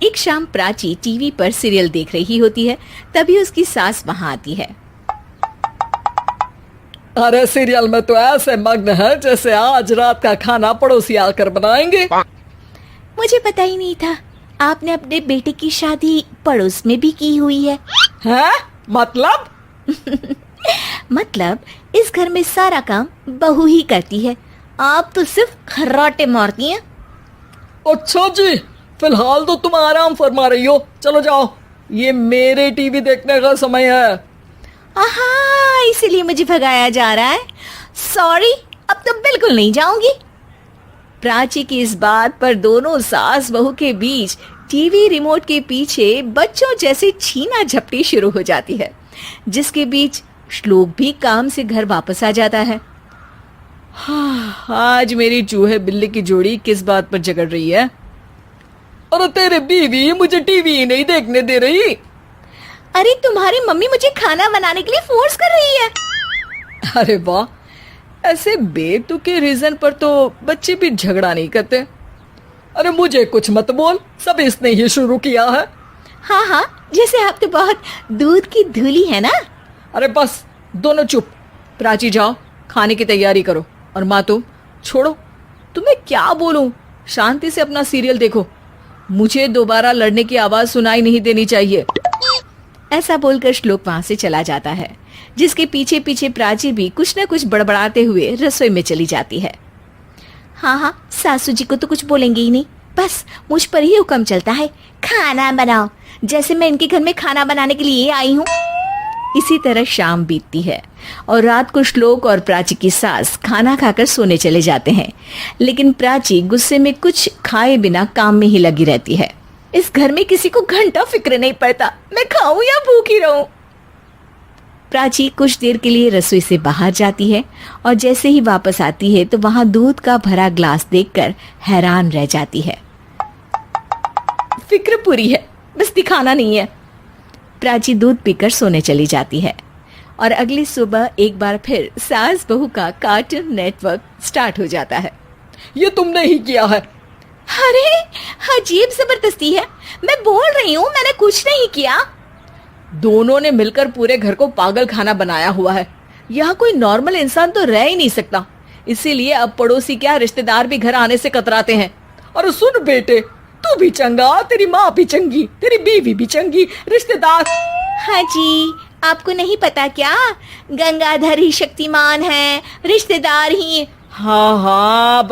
एक शाम प्राची टीवी पर सीरियल देख रही होती है। तभी उसकी सास वहां आती है। अरे सीरियल में तो ऐसे मग्न है जैसे आज रात का खाना पड़ोसी आकर बनाएंगे। मुझे पता ही नहीं था आपने अपने बेटे की शादी पड़ोस में भी की हुई है। हैं? मतलब? मतलब इस घर में सारा काम बहू ही करती है, आप तो सिर्फ खर्राटे मारती हैं। अच्छा जी, फिलहाल तो तुम आराम फरमा रही हो, चलो जाओ, ये मेरे टीवी देखने का समय है। आहा, इसीलिए मुझे भगाया जा रहा है। सॉरी, अब तो बिल्कुल नहीं जाऊंगी। प्राची की इस बात पर दोनों सास बहू के बीच टीवी रिमोट के पीछे बच्चों जैसे छीना झपटी शुरू हो जाती है, जिसके बीच श्लोक भी काम से घर वापस आ जाता है। आज मेरी चूहे बिल्ली की जोड़ी किस बात पर झगड़ रही है? अरे तेरे बीवी मुझे टीवी ही नहीं देखने दे रही। अरे तुम्हारी मम्मी मुझे खाना बनाने के लिए फोर्स कर रही है। अरे वाह, ऐसे बेतुके रीजन पर तो बच्चे भी झगड़ा नहीं करते। अरे मुझे कुछ मत बोल, सब इसने ही शुरू किया है। हाँ हाँ, जैसे आप तो बहुत दूध की धूली है ना। अरे बस, दोनों चुप। प्राची जाओ, खाने की तैयारी करो। और माँ तुम छोड़ो, तुम्हें क्या बोलूं, शांति से अपना सीरियल देखो, मुझे दोबारा लड़ने की आवाज सुनाई नहीं देनी चाहिए। ऐसा बोलकर श्लोक वहां से चला जाता है, जिसके पीछे पीछे प्राची भी कुछ न कुछ बड़बड़ाते हुए रसोई में चली जाती है। हाँ हाँ, सासू जी को तो कुछ बोलेंगे ही नहीं, बस मुझ पर ही हुक्म चलता है, खाना बनाओ, जैसे मैं इनके घर में खाना बनाने के लिए आई हूँ। इसी तरह शाम बीतती है और रात को श्लोक और प्राची की सास खाना खाकर सोने चले जाते हैं, लेकिन प्राची गुस्से में कुछ खाए बिना काम में ही लगी रहती है। इस घर में किसी को घंटा फिक्र नहीं पड़ता, मैं खाऊं या भूखी रहूं। प्राची कुछ देर के लिए रसोई से बाहर जाती है और जैसे ही वापस आती है तो वहां दूध का भरा ग्लास देखकर हैरान रह जाती है। फिक्र पूरी है, बस दिखाना नहीं है। प्राची दूध पीकर सोने चली जाती है और अगली सुबह एक बार फिर सास बहू का कार्टून नेटवर्क स्टार्ट हो जाता है। ये तुमने ही किया है। अरे अजीब जबरदस्ती है, मैं बोल रही हूँ मैंने कुछ नहीं किया। दोनों ने मिलकर पूरे घर को पागल खाना बनाया हुआ है। यहाँ कोई नॉर्मल इंसान तो रह ही नहीं सकता, इसीलिए अब पड़ोसी क्या रिश्तेदार भी घर आने से कतराते हैं। और सुन बेटे, तू भी चंगा, तेरी माँ भी चंगी, तेरी बीवी भी चंगी, रिश्तेदार। हाँ जी, आपको नहीं पता क्या, गंगाधर ही शक्तिमान है, रिश्तेदार ही। हाँ हाँ,